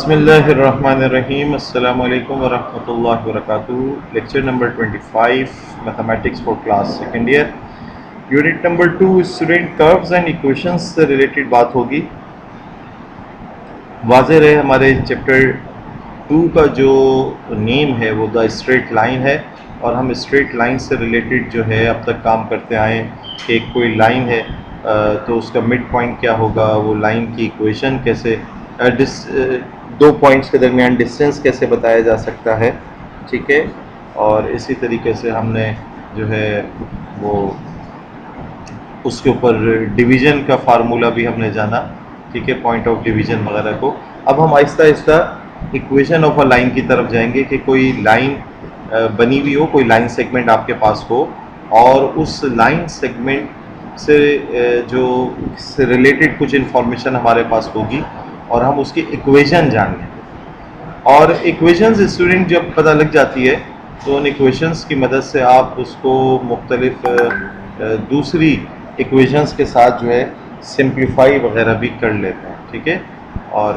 बिस्मिल्लाहिर्रहमानिर्रहीम अस्सलामु अलैकुम वरहमतुल्लाहि वबरकातुहू। Lecture number 25 mathematics for class second year, unit number 2 student curves and equations से रिलेटेड बात होगी। वाज़ेह रहे हमारे चैप्टर 2 का जो नेम है वो द स्ट्रेट लाइन है, और हम स्ट्रेट लाइन से रिलेटेड जो है अब तक काम करते आए कि कोई लाइन है तो उसका मिड पॉइंट क्या होगा, वो लाइन की इक्वेशन कैसे, दो पॉइंट्स के दरमियान डिस्टेंस कैसे बताया जा सकता है, ठीक है। और इसी तरीके से हमने जो है वो उसके ऊपर डिवीज़न का फार्मूला भी हमने जाना, ठीक है, पॉइंट ऑफ डिवीज़न वगैरह को। अब हम Aahista Aahista equation of a line की तरफ जाएंगे कि कोई लाइन बनी हुई हो, कोई लाइन सेगमेंट आपके पास हो, और उस लाइन सेगमेंट से जो से रिलेटेड कुछ इन्फॉर्मेशन हमारे पास होगी और हम उसकी इक्वेशन जान लेंगे। और इक्वेशंस स्टूडेंट जब पता लग जाती है तो उन इक्वेशंस की मदद से आप उसको मुख्तलिफ दूसरी इक्वेशंस के साथ जो है सिंप्लीफाई वगैरह भी कर लेते हैं, ठीक है, और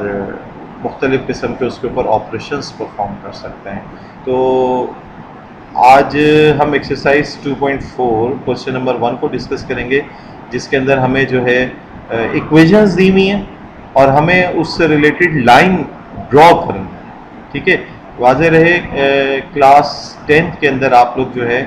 मुख्तलिफ़ किस्म के उसके ऊपर ऑपरेशंस परफॉर्म कर सकते हैं। तो आज हम एक्सरसाइज 2.4 क्वेश्चन नंबर 1 को डिस्कस करेंगे, जिसके अंदर हमें जो है इक्वेशंस दी हुई हैं और हमें उससे रिलेटेड लाइन ड्रॉ करनी है, ठीक है। वाज़ेह रहे क्लास 10th के अंदर आप लोग जो है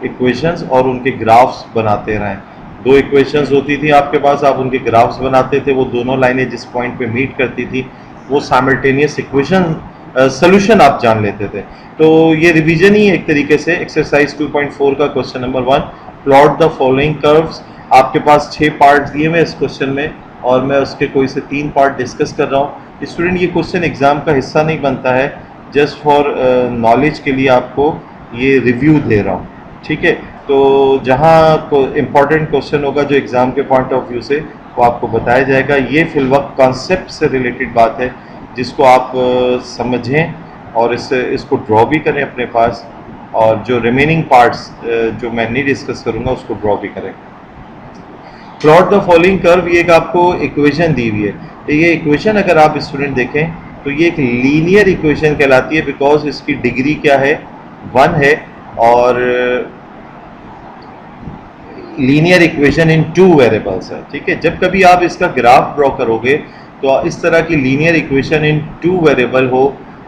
इक्वेशंस और उनके ग्राफ्स बनाते रहें। दो इक्वेशंस होती थी आपके पास, आप उनके ग्राफ्स बनाते थे, वो दोनों लाइनें जिस पॉइंट पे मीट करती थी वो साइमल्टेनियस इक्वेशन सोल्यूशन आप जान लेते थे। तो ये रिवीजन ही एक तरीके से एक्सरसाइज 2.4 का question number 1, plot the following curves. आपके पास 6 पार्ट्स दिए हुए इस क्वेश्चन में और मैं उसके कोई से 3 पार्ट डिस्कस कर रहा हूँ। स्टूडेंट, ये क्वेश्चन एग्जाम का हिस्सा नहीं बनता है, जस्ट फॉर नॉलेज के लिए आपको ये रिव्यू दे रहा हूँ, ठीक है। तो जहाँ को इम्पॉर्टेंट क्वेश्चन होगा जो एग्ज़ाम के पॉइंट ऑफ व्यू से, वो आपको बताया जाएगा। ये फिलवक्त कॉन्सेप्ट से रिलेटेड बात है जिसको आप समझें और इसको ड्रॉ भी करें अपने पास, और जो रिमेनिंग पार्ट्स जो मैं नहीं डिस्कस करूँगा उसको ड्रॉ भी करें। प्लॉट द फॉलोइंग कर्व, ये एक आपको इक्वेशन दी हुई है। तो ये इक्वेशन अगर आप स्टूडेंट देखें तो ये एक लीनियर इक्वेशन कहलाती है, बिकॉज इसकी डिग्री क्या है, 1 है, और लीनियर इक्वेशन इन 2 वेरिएबल्स है, ठीक है। जब कभी आप इसका ग्राफ ड्रॉ करोगे तो इस तरह की लीनियर इक्वेशन इन 2 वेरिएबल हो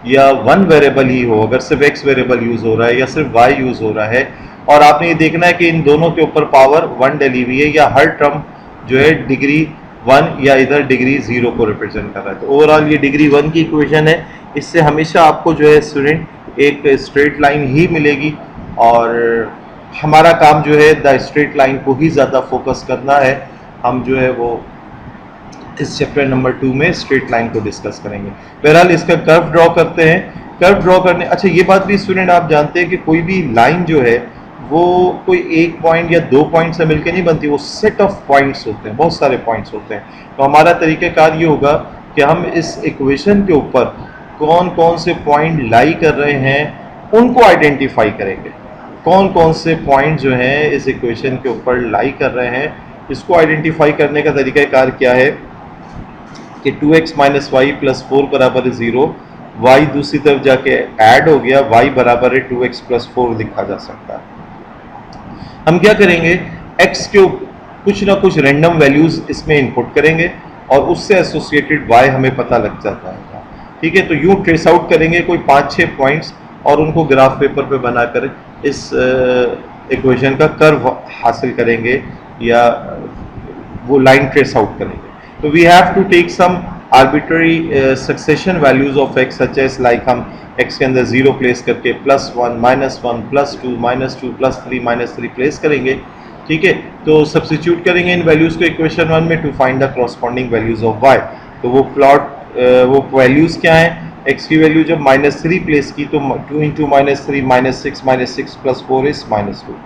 या 1 वेरिएबल ही हो, अगर सिर्फ x वेरिएबल यूज़ हो रहा है या सिर्फ y यूज़ हो रहा है, और आपने ये देखना है कि इन दोनों के ऊपर पावर 1 डली हुई है या हर टर्म जो है डिग्री 1 या इधर डिग्री 0 को रिप्रेजेंट कर रहा है। तो ओवरऑल ये डिग्री 1 की इक्वेशन है। इससे हमेशा आपको जो है स्टूडेंट एक स्ट्रेट लाइन ही मिलेगी, और हमारा काम जो है द स्ट्रेट लाइन को ही ज़्यादा फोकस करना है। हम जो है वो इस चैप्टर नंबर 2 में स्ट्रेट लाइन को डिस्कस करेंगे। बहरहाल इसका कर्व ड्रॉ करते हैं। कर्व ड्रॉ करने, अच्छा ये बात भी स्टूडेंट आप जानते हैं कि कोई भी लाइन जो है वो कोई एक पॉइंट या 2 पॉइंट से मिलकर नहीं बनती, वो सेट ऑफ पॉइंट्स होते हैं, बहुत सारे पॉइंट्स होते हैं। तो हमारा तरीक़ाकार ये होगा कि हम इस इक्वेशन के ऊपर कौन कौन से पॉइंट लाई कर रहे हैं उनको आइडेंटिफाई करेंगे। कौन कौन से पॉइंट जो हैं इस इक्वेशन के ऊपर लाई कर रहे हैं, इसको आइडेंटिफाई करने का तरीक़ाकार क्या है कि 2x - y + 4 बराबर है 0, y दूसरी तरफ जाके ऐड हो गया, y बराबर है 2x + 4 लिखा जा सकता है। हम क्या करेंगे, x के कुछ ना कुछ रैंडम वैल्यूज़ इसमें इनपुट करेंगे और उससे एसोसिएटेड y हमें पता लग जाता है, ठीक है। तो यूँ ट्रेस आउट करेंगे कोई 5-6 पॉइंट्स और उनको ग्राफ पेपर पे बनाकर इस इक्वेशन का कर्व हासिल करेंगे या वो लाइन ट्रेस आउट करेंगे। तो we have to take some arbitrary succession values of x, such as like हम x के अंदर 0 प्लेस करके +1 -1 +2 -2 +3 -3 प्लेस करेंगे, ठीक है। तो सब्स्टिट्यूट करेंगे इन वैल्यूज़ को इक्वेशन 1 में to find the corresponding values of y। तो वो वो वैल्यूज़ क्या हैं, x की वैल्यू जब -3 प्लेस की तो 2 × -3 -6 + 4 इज -2।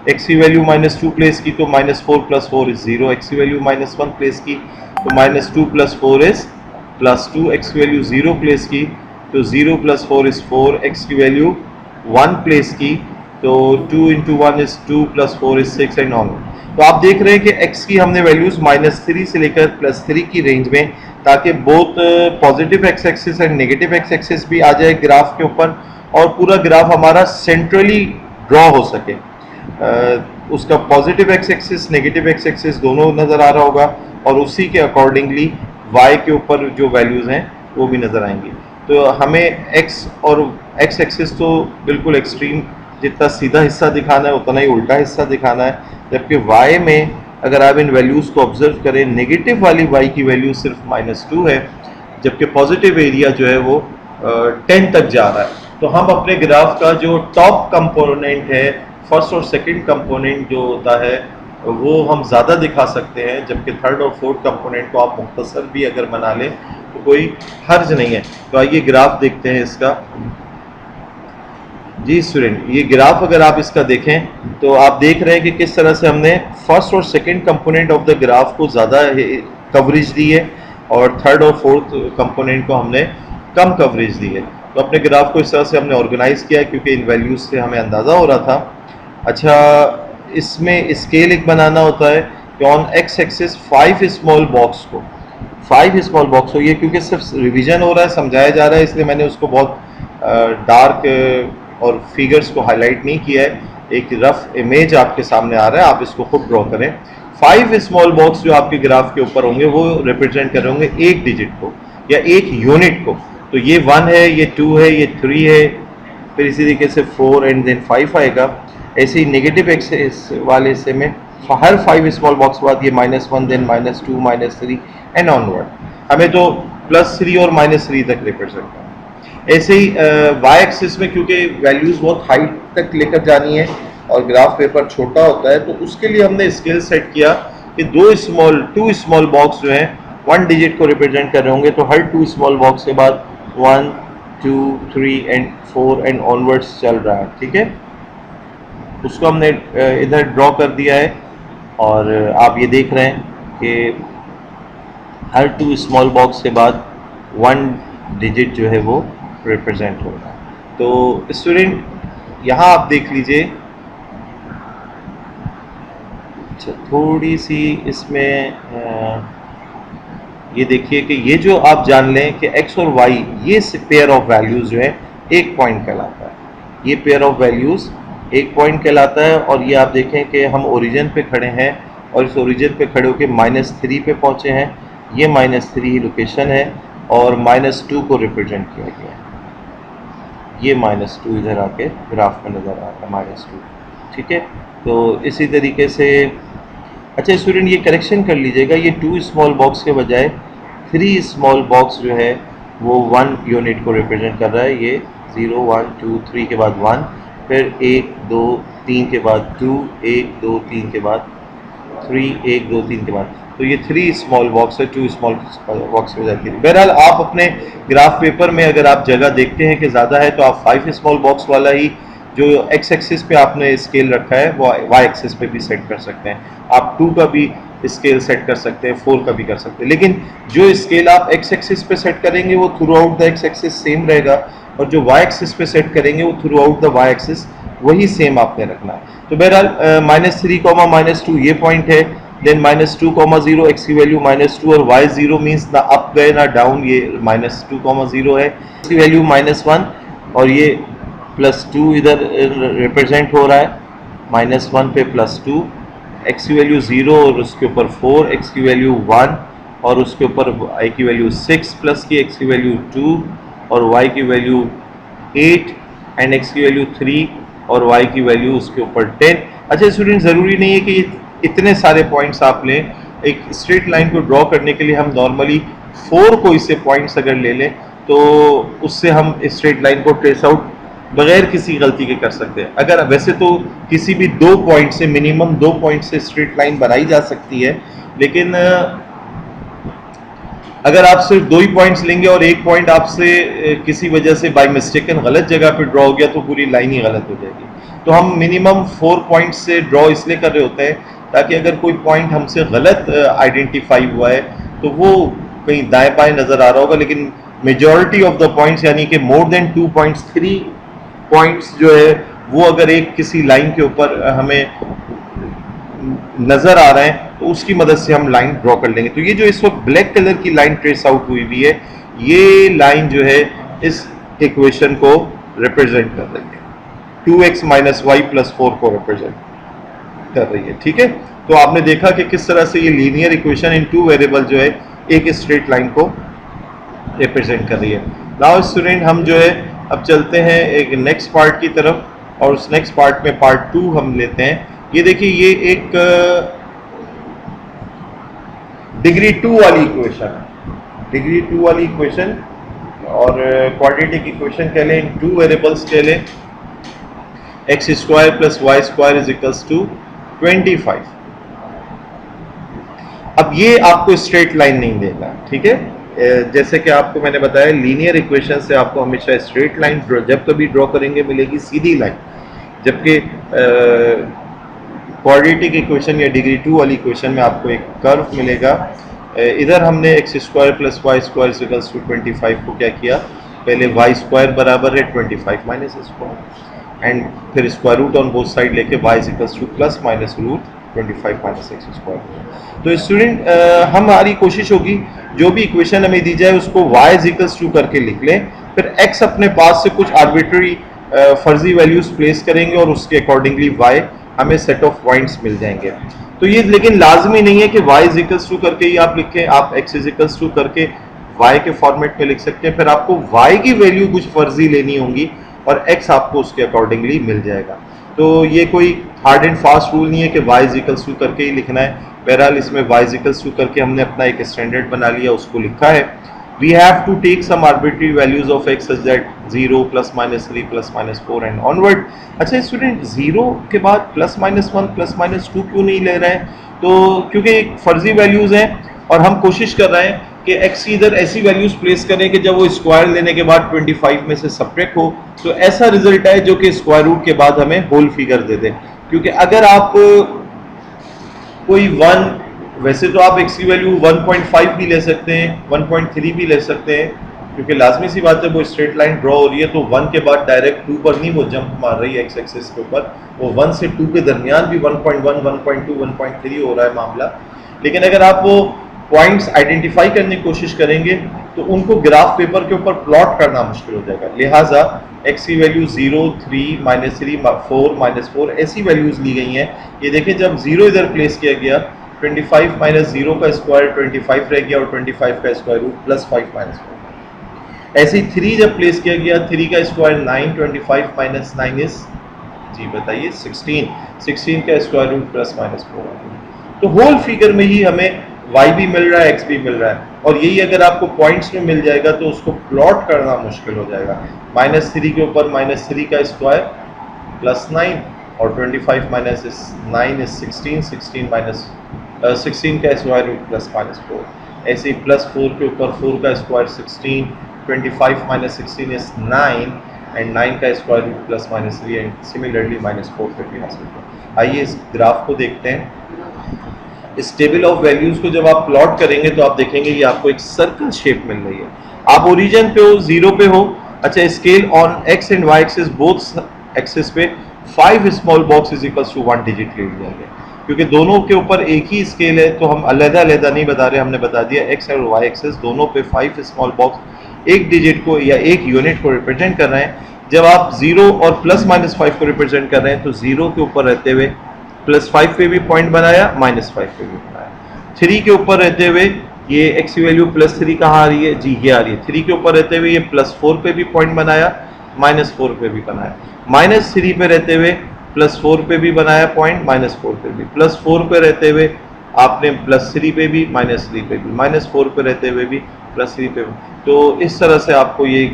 x की वैल्यू -2 प्लेस की तो -4 + 4 इज 0। x की वैल्यू -1 प्लेस की तो -2 + 4 इज +2। x की वैल्यू 0 प्लेस की तो 0 + 4 इज 4। x की वैल्यू 1 प्लेस की तो 2 × 1 इज 2 + 4 इज 6 एंड ऑन। तो आप देख रहे हैं कि x की हमने वैल्यूज़ -3 से लेकर +3 की रेंज में ताकि both positive x axis and negative x axis भी आ जाए ग्राफ के ऊपर और पूरा ग्राफ हमारा सेंट्रली ड्रॉ हो सके। उसका positive x axis negative x axis दोनों नज़र आ रहा होगा और उसी के अकॉर्डिंगली वाई के ऊपर जो वैल्यूज़ हैं वो भी नज़र आएंगी। तो हमें एक्स और एक्स एक्सिस तो बिल्कुल एक्सट्रीम जितना सीधा हिस्सा दिखाना है उतना ही उल्टा हिस्सा दिखाना है, जबकि वाई में अगर आप इन वैल्यूज़ को ऑब्जर्व करें नेगेटिव वाली वाई की वैल्यू सिर्फ -2 है, जबकि पॉजिटिव एरिया जो है वो 10 तक जा रहा है। तो हम अपने ग्राफ का जो टॉप कंपोनेंट है, फर्स्ट और सेकंड कंपोनेंट जो होता है वो हम ज़्यादा दिखा सकते हैं, जबकि थर्ड और फोर्थ कंपोनेंट को आप मुख्तसर भी अगर बना लें तो कोई हर्ज नहीं है। तो आइए ग्राफ देखते हैं इसका। जी स्टूडेंट, ये ग्राफ अगर आप इसका देखें तो आप देख रहे हैं कि किस तरह से हमने फर्स्ट और second component of the graph को ज़्यादा कवरेज दी है और थर्ड और फोर्थ कंपोनेंट को हमने कम कवरेज दी है। तो अपने ग्राफ को इस तरह से हमने ऑर्गेनाइज किया क्योंकि इन वैल्यूज़ से हमें अंदाज़ा हो रहा था। अच्छा, इसमें स्केल एक बनाना होता है कि on x axis 5 small box को 5 स्मॉल बॉक्स हो, ये क्योंकि सिर्फ रिवीजन हो रहा है, समझाया जा रहा है, इसलिए मैंने उसको बहुत डार्क और फिगर्स को हाईलाइट नहीं किया है। एक रफ इमेज आपके सामने आ रहा है, आप इसको खुद ड्रॉ करें। 5 स्मॉल बॉक्स जो आपके ग्राफ के ऊपर होंगे वो रिप्रेजेंट कर रहे होंगे एक डिजिट को या एक यूनिट को। तो ये 1 है, ये 2 है, ये 3 है, फिर इसी तरीके से 4 एंड देन 5 आएगा। ऐसे ही नेगेटिव एक्सिस वाले हिस्से में हर 5 स्मॉल बॉक्स के बाद ये -1 देन -2 -3 एंड ऑनवर्ड। हमें तो +3 और -3 तक रिप्रेजेंट करना है। ऐसे ही वाई एक्सिस में क्योंकि वैल्यूज़ बहुत हाइट तक लेकर जानी है और ग्राफ पेपर छोटा होता है, तो उसके लिए हमने स्केल सेट किया कि 2 स्मॉल बॉक्स जो हैं 1 डिजिट को रिप्रेजेंट कर रहे होंगे। तो हर 2 स्मॉल बॉक्स के बाद 1 2 3 एंड 4 एंड ऑनवर्ड्स चल रहा है। ठीक है, उसको हमने इधर ड्रॉ कर दिया है और आप ये देख रहे हैं कि हर 2 स्मॉल बॉक्स के बाद 1 डिजिट जो है वो रिप्रेजेंट हो रहा है। तो स्टूडेंट यहाँ आप देख लीजिए, अच्छा थोड़ी सी इसमें ये देखिए कि ये जो आप जान लें कि x और y ये पेयर ऑफ वैल्यूज़ जो है एक पॉइंट कहलाता है। ये पेयर ऑफ वैल्यूज़ एक पॉइंट कहलाता है और ये आप देखें कि हम ओरिजिन पे खड़े हैं और इस ओरिजिन पे खड़े होकर -3 पे पहुँचे हैं। ये -3 ही लोकेशन है और -2 को रिप्रेजेंट किया गया है। ये -2 इधर आके ग्राफ में नज़र आ रहा है -2। ठीक है, तो इसी तरीके से अच्छा स्टूडेंट ये करेक्शन कर लीजिएगा, ये 2 स्मॉल बॉक्स के बजाय 3 स्मॉल बॉक्स जो है वो 1 यूनिट को रिप्रेजेंट कर रहा है। ये 0 1 2 3 के बाद 1, फिर 1 2 3 के बाद 2, 1 2 3 के बाद 3, 1 2 3 के बाद, तो ये 3 स्मॉल बॉक्स है, 2 स्मॉल बॉक्स हो जाती है। बहरहाल आप अपने ग्राफ पेपर में अगर आप जगह देखते हैं कि ज़्यादा है तो आप 5 स्मॉल बॉक्स वाला ही जो एक्स एक्सिस पे आपने स्केल रखा है वो वाई एक्सिस पे भी सेट कर सकते हैं। आप 2 का भी स्केल सेट कर सकते हैं, 4 का भी कर सकते हैं, लेकिन जो स्केल आप एक्स एक्सिस पे सेट करेंगे वो throughout the x axis same रहेगा और जो वाई एक्सिस पे सेट करेंगे वो throughout the y axis वही सेम आपने रखना है। तो बहरहाल -3, -2 ये पॉइंट है, देन -2, 0 एक्स की वैल्यू -2 और y 0 मीन्स ना अप गए ना डाउन, ये -2, 0 है। एक्स की वैल्यू -1 और ये +2 इधर रिप्रेजेंट हो रहा है, -1 पे +2, एक्स की वैल्यू 0 और उसके ऊपर 4, एक्स की वैल्यू 1 और उसके ऊपर y की वैल्यू 6 प्लस की एक्स की वैल्यू 2 और y की वैल्यू 8 एंड एक्स की वैल्यू 3 और y की वैल्यू उसके ऊपर 10। अच्छा स्टूडेंट, ज़रूरी नहीं है कि इतने सारे पॉइंट्स आप लें। एक स्ट्रेट लाइन को ड्रॉ करने के लिए हम नॉर्मली 4 कोई से पॉइंट्स अगर ले लें तो उससे हम स्ट्रेट लाइन को ट्रेस आउट बगैर किसी गलती के कर सकते हैं। अगर वैसे तो किसी भी 2 पॉइंट से, मिनिमम 2 पॉइंट से स्ट्रेट लाइन बनाई जा सकती है, लेकिन अगर आप सिर्फ 2 ही पॉइंट्स लेंगे और एक पॉइंट आपसे किसी वजह से बाय मिस्टेकन गलत जगह पे ड्रॉ हो गया तो पूरी लाइन ही गलत हो जाएगी। तो हम मिनिमम 4 पॉइंट्स से ड्रॉ इसलिए कर रहे होते हैं ताकि अगर कोई पॉइंट हमसे गलत आइडेंटिफाई हुआ है तो वो कहीं दाएं बाएं नज़र आ रहा होगा, लेकिन मेजॉरिटी ऑफ द पॉइंट्स यानी कि मोर देन 2 पॉइंट्स, 3 पॉइंट्स जो है वो अगर एक किसी लाइन के ऊपर हमें नज़र आ रहे हैं तो तो उसकी मदद से हम लाइन ड्रॉ कर लेंगे। तो ये जो इस वक्त ब्लैक कलर की लाइन ट्रेस आउट हुई हुई है, ये लाइन जो है इस इक्वेशन को रिप्रेजेंट कर रही है, 2x माइनस वाई प्लस 4 को रिप्रेजेंट कर रही है। ठीक है, तो आपने देखा कि किस तरह से ये linear equation in two variable जो है एक स्ट्रेट लाइन को रिप्रेजेंट कर रही है। नाउ स्टूडेंट, हम जो है अब चलते हैं एक नेक्स्ट पार्ट की तरफ, और उस नेक्स्ट पार्ट में पार्ट 2 हम लेते हैं। ये देखिए, ये एक डिग्री 2 वाली इक्वेशन है, डिग्री 2 वाली इक्वेशन, और क्वाड्रेटिक इक्वेशन कह लें, इन टू वेरिएबल्स कह लें, x square plus y square is equals to 25। अब ये आपको स्ट्रेट लाइन नहीं देगा, ठीक है। जैसे कि आपको मैंने बताया, लीनियर इक्वेशन से आपको हमेशा स्ट्रेट लाइन जब कभी ड्रॉ करेंगे मिलेगी सीधी लाइन, जबकि क्वाड्रेटिक इक्वेशन या डिग्री 2 वाली इक्वेशन में आपको एक कर्व मिलेगा। इधर हमने x square plus y square equals to 25 को क्या किया, पहले वाई स्क्वायर बराबर है 25 माइनस स्क्वायर, एंड फिर square root on both side लेके Y equals to plus minus root 25 minus X square. तो स्टूडेंट, हमारी कोशिश होगी जो भी इक्वेशन हमें दी जाए उसको y इक्वल्स टू करके लिख लें, फिर x अपने पास से कुछ आर्बिट्री फर्जी वैल्यूज प्लेस करेंगे और उसके अकॉर्डिंगली y हमें सेट ऑफ पॉइंट्स मिल जाएंगे। तो ये लेकिन लाजमी नहीं है कि y इक्वल्स टू करके ही आप लिखें, आप x इक्वल्स टू करके y के फॉर्मेट में लिख सकते हैं, फिर आपको y की वैल्यू कुछ फर्जी लेनी होगी और x आपको उसके अकॉर्डिंगली मिल जाएगा। तो ये कोई हार्ड एंड फास्ट रूल नहीं है कि y इक्वल्स टू करके ही लिखना है। बहरहाल इसमें y इक्वल्स टू करके हमने अपना एक स्टैंडर्ड बना लिया, उसको लिखा है। We have to take some arbitrary values of x such that 0 plus minus 3 plus minus 4 and onward. अच्छा स्टूडेंट, 0 के बाद प्लस माइनस 1 प्लस माइनस 2 क्यों नहीं ले रहे हैं? तो क्योंकि फर्जी वैल्यूज हैं और हम कोशिश कर रहे हैं कि x की इधर ऐसी वैल्यूज प्लेस करें कि जब वो स्क्वायर लेने के बाद 25 में से सब्ट्रैक्ट हो तो ऐसा रिजल्ट आए जो कि स्क्वायर रूट के बाद हमें होल फिगर दे दे। क्योंकि अगर आप कोई 1, वैसे तो आप x की वैल्यू 1.5 भी ले सकते हैं, 1.3 भी ले सकते हैं, क्योंकि लाजमी सी बात है वो स्ट्रेट लाइन ड्रॉ हो रही है तो 1 के बाद डायरेक्ट 2 पर नहीं वो जंप मार रही है एक्स एक्सिस के ऊपर, वो 1 से 2 के दरमियान भी 1.1, 1.2, 1.3 हो रहा है मामला। लेकिन अगर आप वो पॉइंट्स आइडेंटिफाई करने की कोशिश करेंगे तो उनको ग्राफ पेपर के ऊपर प्लॉट करना मुश्किल हो जाएगा। लिहाजा x की वैल्यू 0, 3, -3, 4, -4 ऐसी वैल्यूज ली गई हैं। ये देखिए, जब 0 इधर प्लेस किया गया 25 माइनस 0 का स्क्वायर 25 रह गया और 25 का स्क्वायर रूट प्लस 5 माइनस 4। ऐसे ही 3 जब प्लेस किया गया, 3 का स्क्वायर 9, 25 माइनस 9 इज, जी बताइए, 16, 16 का स्क्वायर रूट प्लस माइनस 4। तो होल फिगर में ही हमें y भी मिल रहा है, x भी मिल रहा है, और यही अगर आपको पॉइंट्स में मिल जाएगा तो उसको प्लॉट करना मुश्किल हो जाएगा। -3 के ऊपर -3 का स्क्वायर प्लस 9 और 25 माइनस 9 इज 16, 16 माइनस 16 का स्क्वायर रूट प्लस -4। ऐसे ही +4 के ऊपर 4 का स्क्वायर 16, 25 माइनस 16 इज 9 एंड 9 का square root plus -3 and similarly -4 पे भी हासिल किया। आइए इस ग्राफ को देखते हैं। इस टेबल ऑफ वैल्यूज को जब आप प्लॉट करेंगे तो आप देखेंगे कि आपको एक सर्कल शेप मिल रही है। आप ओरिजिन पे हो, 0 पे हो। अच्छा, scale on x and y axis, both axis पे 5 small box is equals to 1 digit ले लिया गया। क्योंकि दोनों के ऊपर एक ही स्केल है तो हम अलग-अलग नहीं बता रहे, हमने बता दिया x और y एक्सिस दोनों पे 5 स्मॉल बॉक्स एक डिजिट को या एक यूनिट को रिप्रेजेंट कर रहे हैं। जब आप 0 और +-5 को रिप्रेजेंट कर रहे हैं तो 0 के ऊपर रहते हुए +5 पे भी पॉइंट बनाया, -5 पे भी बनाया। 3 के ऊपर रहते हुए ये x की वैल्यू +3 कहाँ आ रही है? जी ये आ रही है। 3 के ऊपर रहते हुए ये +4 पे भी पॉइंट बनाया, -4 पे भी बनाया। -3 पे रहते हुए +4 पे भी बनाया पॉइंट, -4 पे भी। +4 पे रहते हुए आपने +3 पे भी, -3 पे भी, -4 पे रहते हुए भी, +3 पे भी। तो इस तरह से आपको ये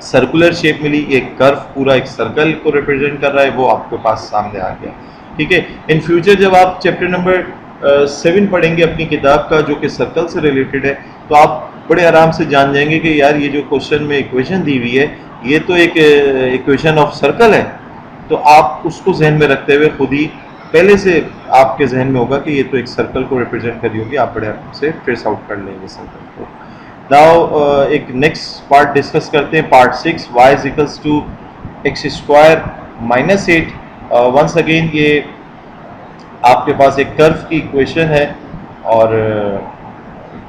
सर्कुलर शेप मिली। एक कर्व पूरा एक सर्कल को रिप्रेजेंट कर रहा है, वो आपके पास सामने आ गया। ठीक है, इन फ्यूचर जब आप चैप्टर नंबर 7 पढ़ेंगे अपनी किताब का जो कि सर्कल से रिलेटेड है, तो आप बड़े आराम से जान जाएंगे कि यार ये जो क्वेश्चन में इक्वेशन दी हुई है ये तो एक इक्वेशन ऑफ सर्कल है। तो आप उसको जहन में रखते हुए खुद ही पहले से आपके जहन में होगा कि ये तो एक सर्कल को रिप्रेजेंट कर रही होगी, आप बड़े आराम से ट्रेस आउट कर लेंगे सर्कल को। नाउ एक नेक्स्ट पार्ट डिस्कस करते हैं, part 6, y is equals to x square -8। Once again ये आपके पास एक कर्व की इक्वेशन है और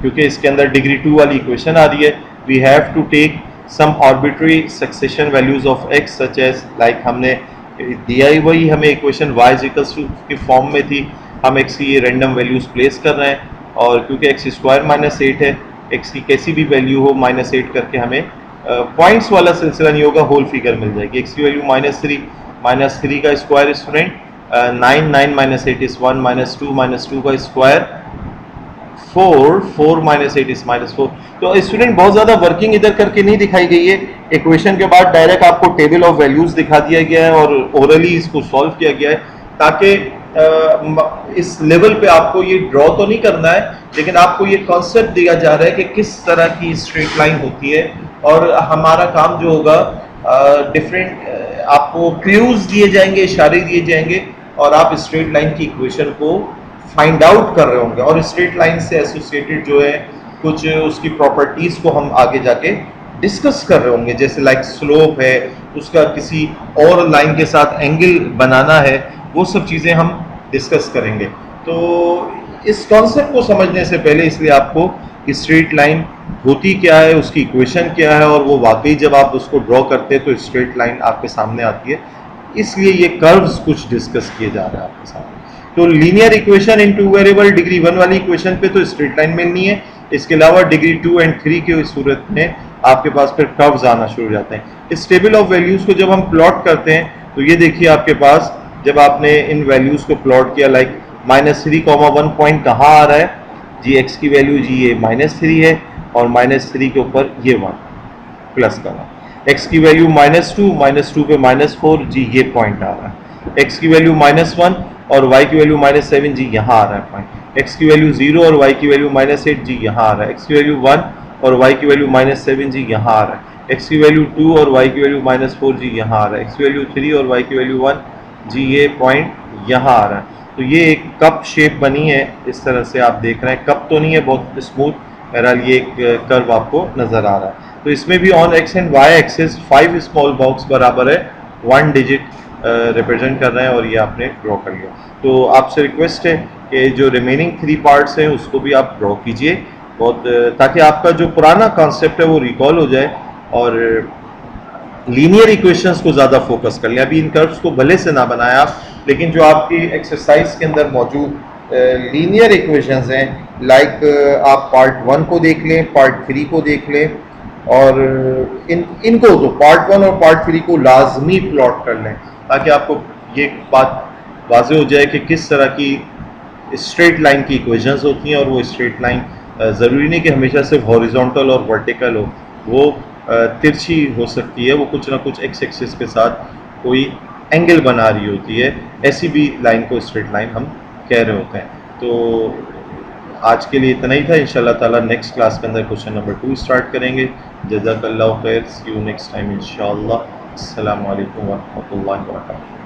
क्योंकि इसके अंदर डिग्री 2 वाली इक्वेशन आ रही है, we have to take some arbitrary succession values of x such as like हमने दिया ही वही हमें इक्वेशन y इक्वल्स टू की फॉर्म में थी, हम x की ये रैंडम वैल्यूज प्लेस कर रहे हैं और क्योंकि एक्स स्क्वायर माइनस 8 है, x की कैसी भी वैल्यू हो -8 करके हमें पॉइंट्स वाला सिलसिला नहीं होगा, होल फिगर मिल जाएगी। x की वैल्यू -3 का स्क्वायर स्टूडेंट 9 9 -8 इज 1 -2 का स्क्वायर 4 -8 इज -4। तो स्टूडेंट बहुत ज़्यादा वर्किंग इधर करके नहीं दिखाई गई है, इक्वेशन के बाद डायरेक्ट आपको टेबल ऑफ वैल्यूज़ दिखा दिया गया है और ओरली इसको सॉल्व किया गया है ताकि इस लेवल पे आपको ये ड्रॉ तो नहीं करना है, लेकिन आपको ये कॉन्सेप्ट दिया जा रहा है कि किस तरह की स्ट्रेट लाइन होती है और हमारा काम जो होगा डिफरेंट आपको क्लूज दिए जाएंगे, इशारे दिए जाएंगे और आप स्ट्रेट लाइन की इक्वेशन को फाइंड आउट कर रहे होंगे और स्ट्रेट लाइन से एसोसिएटेड जो है कुछ उसकी प्रॉपर्टीज़ को हम आगे जाके डिस्कस कर रहे होंगे, जैसे लाइक स्लोप है, उसका किसी और लाइन के साथ एंगल बनाना है, वो सब चीज़ें हम डिस्कस करेंगे। तो इस कॉन्सेप्ट को समझने से पहले इसलिए आपको स्ट्रेट लाइन होती क्या है, उसकी इक्वेशन क्या है और वो वाकई जब आप उसको ड्रॉ करते हैं तो स्ट्रेट लाइन आपके सामने आती है, इसलिए ये कर्व्स कुछ डिस्कस किए जा रहे हैं आपके सामने। तो linear equation in two variable degree 1 वाली इक्वेशन पे तो स्ट्रेट लाइन मिलनी है, इसके अलावा डिग्री 2 और 3 की सूरत में आपके पास फिर कर्व्स आना शुरू हो जाते हैं। इस टेबल ऑफ वैल्यूज़ को जब हम प्लॉट करते हैं तो ये देखिए आपके पास जब आपने इन वैल्यूज़ को प्लॉट किया लाइक -3, 1 पॉइंट कहाँ आ रहा है जी, एक्स की वैल्यू जी ये -3 है और -3 के ऊपर ये 1 प्लस का 1, एक्स की वैल्यू -2 पे -4 जी ये पॉइंट आ रहा है, एक्स की वैल्यू -1 और y की वैल्यू -7 जी यहाँ आ रहा है पॉइंट, x की वैल्यू 0 और y की वैल्यू -8 जी यहाँ आ रहा है, x की वैल्यू 1 और y की वैल्यू -7 जी यहाँ आ रहा है, x की वैल्यू 2 और y की वैल्यू -4 जी यहाँ आ रहा है, x की वैल्यू 3 और y की वैल्यू 1 जी ये पॉइंट यहाँ आ रहा है। तो ये एक कप शेप बनी है, इस तरह से आप देख रहे हैं, कप तो नहीं है, बहुत स्मूथ, बहरहाल ये एक कर्व आपको नज़र आ रहा है। तो इसमें भी on x and y axis 5 small box बराबर है 1 डिजिट रिप्रेजेंट कर रहे हैं और ये आपने ड्रॉ कर लिया। तो आपसे रिक्वेस्ट है कि जो रिमेनिंग 3 पार्ट्स हैं उसको भी आप ड्रॉ कीजिए बहुत, ताकि आपका जो पुराना कॉन्सेप्ट है वो रिकॉल हो जाए और लीनियर इक्वेशंस को ज़्यादा फोकस कर लें। अभी इन कर्व्स को भले से ना बनाएं आप, लेकिन जो आपकी एक्सरसाइज के अंदर मौजूद लीनियर इक्वेशंस हैं लाइक आप पार्ट 1 को देख लें, पार्ट 3 को देख लें और इनको तो पार्ट 1 और पार्ट 3 को लाजमी प्लॉट कर लें ताकि आपको ये बात वाज़ेह हो जाए कि किस तरह की स्ट्रेट लाइन की इक्वेशंस होती हैं और वो स्ट्रेट लाइन ज़रूरी नहीं कि हमेशा सिर्फ हॉरिजॉन्टल और वर्टिकल हो, वो तिरछी हो सकती है, वो कुछ ना कुछ एक्स एक्सिस के साथ कोई एंगल बना रही होती है, ऐसी भी लाइन को स्ट्रेट लाइन हम कह रहे होते हैं। तो आज के लिए इतना ही था, इंशाल्लाह ताला नेक्स्ट क्लास के अंदर क्वेश्चन नंबर 2 स्टार्ट करेंगे। जज़ाकल्लाहु खैर, सी यू नेक्स्ट टाइम इंशाल्लाह। अस्सलामु अलैकुम व रहमतुल्लाहि व बरकातुहू।